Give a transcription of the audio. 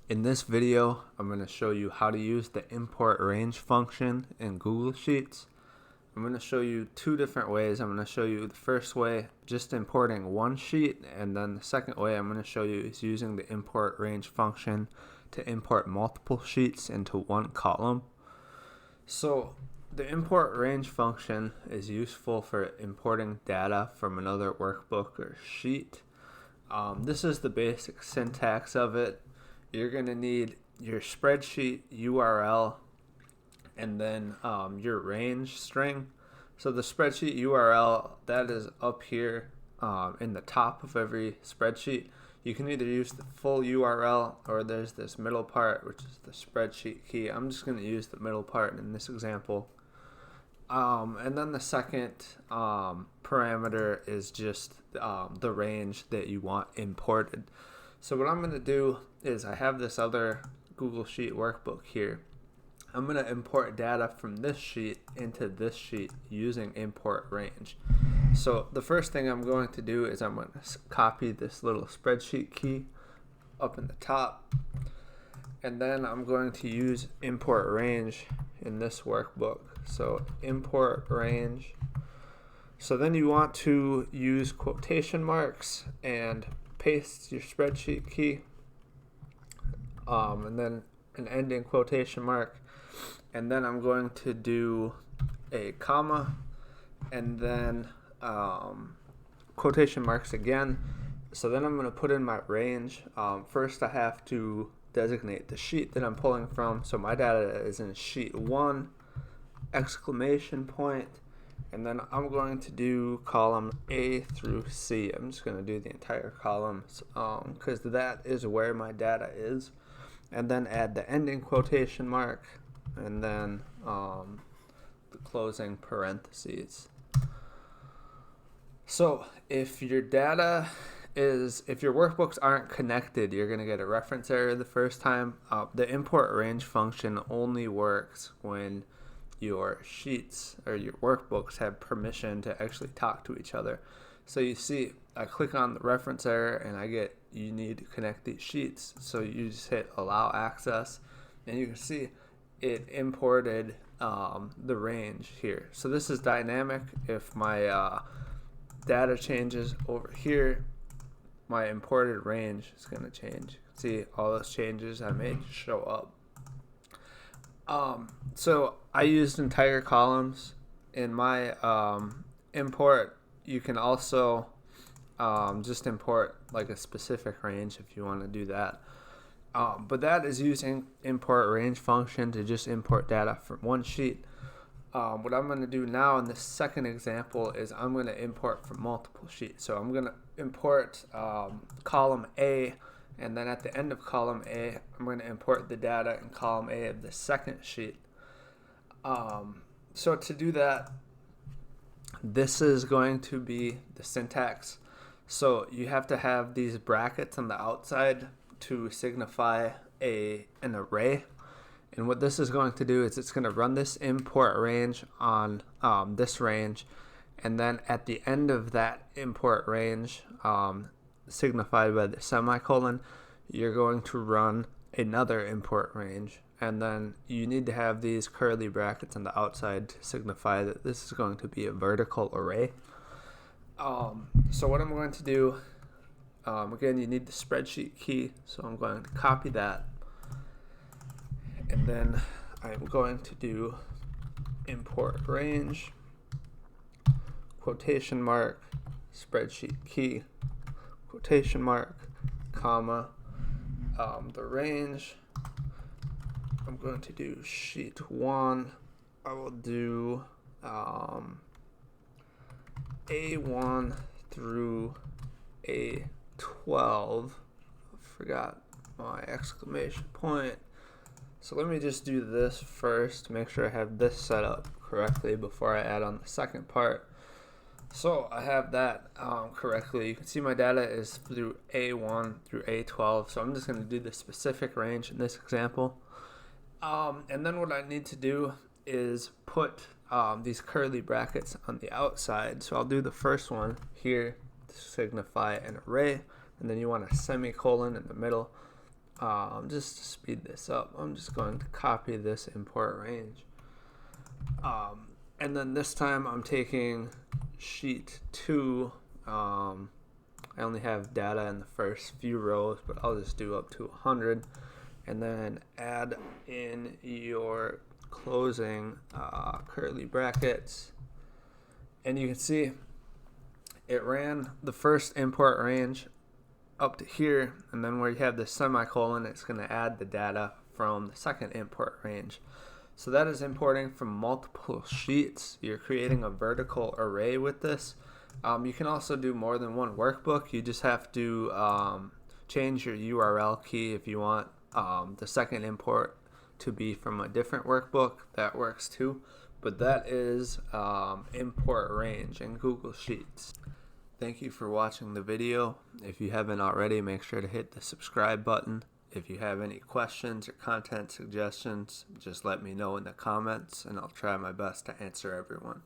In this video, I'm going to show you how to use the import range function in Google Sheets. I'm going to show you two different ways. I'm going to show you the first way, just importing one sheet, and then the second way I'm going to show you is using the import range function to import multiple sheets into one column. So the import range function is useful for importing data from another workbook or sheet. This is the basic syntax of it. You're going to need your spreadsheet URL and then your range string. So the spreadsheet URL, that is up here in the top of every spreadsheet. You can either use the full URL or there's this middle part, which is the spreadsheet key. I'm just going to use the middle part in this example. And then the second parameter is just the range that you want imported. So what I'm going to do is I have this other Google Sheet workbook here. I'm going to import data from this sheet into this sheet using import range. So the first thing I'm going to do is I'm going to copy this little spreadsheet key up in the top. And then I'm going to use import range in this workbook. So import range. So then you want to use quotation marks and paste your spreadsheet key, and then an ending quotation mark, and then I'm going to do a comma, and then quotation marks again. So then I'm going to put in my range. First I have to designate the sheet that I'm pulling from. So my data is in sheet 1, exclamation point, and then I'm going to do column A through C. I'm just going to do the entire column because that is where my data is. And then add the ending quotation mark and then the closing parentheses. So if your workbooks aren't connected, you're going to get a reference error the first time. The import range function only works when your sheets or your workbooks have permission to actually talk to each other. So you see, I click on the reference error and I get you need to connect these sheets. So you just hit allow access and you can see it imported the range here. So this is dynamic. If my data changes over here, my imported range is going to change. See all those changes I made show up. So I used entire columns in my import. You can also just import like a specific range if you want to do that. But that is using import range function to just import data from one sheet. What I'm going to do now in the second example is I'm going to import from multiple sheets. So I'm going to import column A, and then at the end of column A, I'm going to import the data in column A of the second sheet. So to do that, this is going to be the syntax. So you have to have these brackets on the outside to signify an array. And what this is going to do is it's going to run this import range on this range. And then at the end of that import range, signified by the semicolon, you're going to run another import range, and then you need to have these curly brackets on the outside to signify that this is going to be a vertical array. So what I'm going to do, again, you need the spreadsheet key, so I'm going to copy that, and then I'm going to do import range, quotation mark, spreadsheet key, quotation mark, comma, the range. I'm going to do sheet 1. I will do A1 through A12. Forgot my exclamation point. So let me just do this first, make sure I have this set up correctly before I add on the second part. So I have that correctly. You can see my data is through A1 through A12. So I'm just going to do the specific range in this example. And then what I need to do is put these curly brackets on the outside. So I'll do the first one here to signify an array. And then you want a semicolon in the middle. just to speed this up, I'm just going to copy this import range. And then this time I'm taking sheet 2. I only have data in the first few rows, but I'll just do up to 100. And then add in your closing curly brackets. And you can see it ran the first import range up to here, and then where you have the semicolon, it's going to add the data from the second import range. So that is importing from multiple sheets. You're creating a vertical array with this. You can also do more than one workbook. You just have to change your URL key if you want the second import to be from a different workbook. That works too. But that is import range in Google Sheets. Thank you for watching the video. If you haven't already, make sure to hit the subscribe button. If you have any questions or content suggestions, just let me know in the comments and I'll try my best to answer everyone.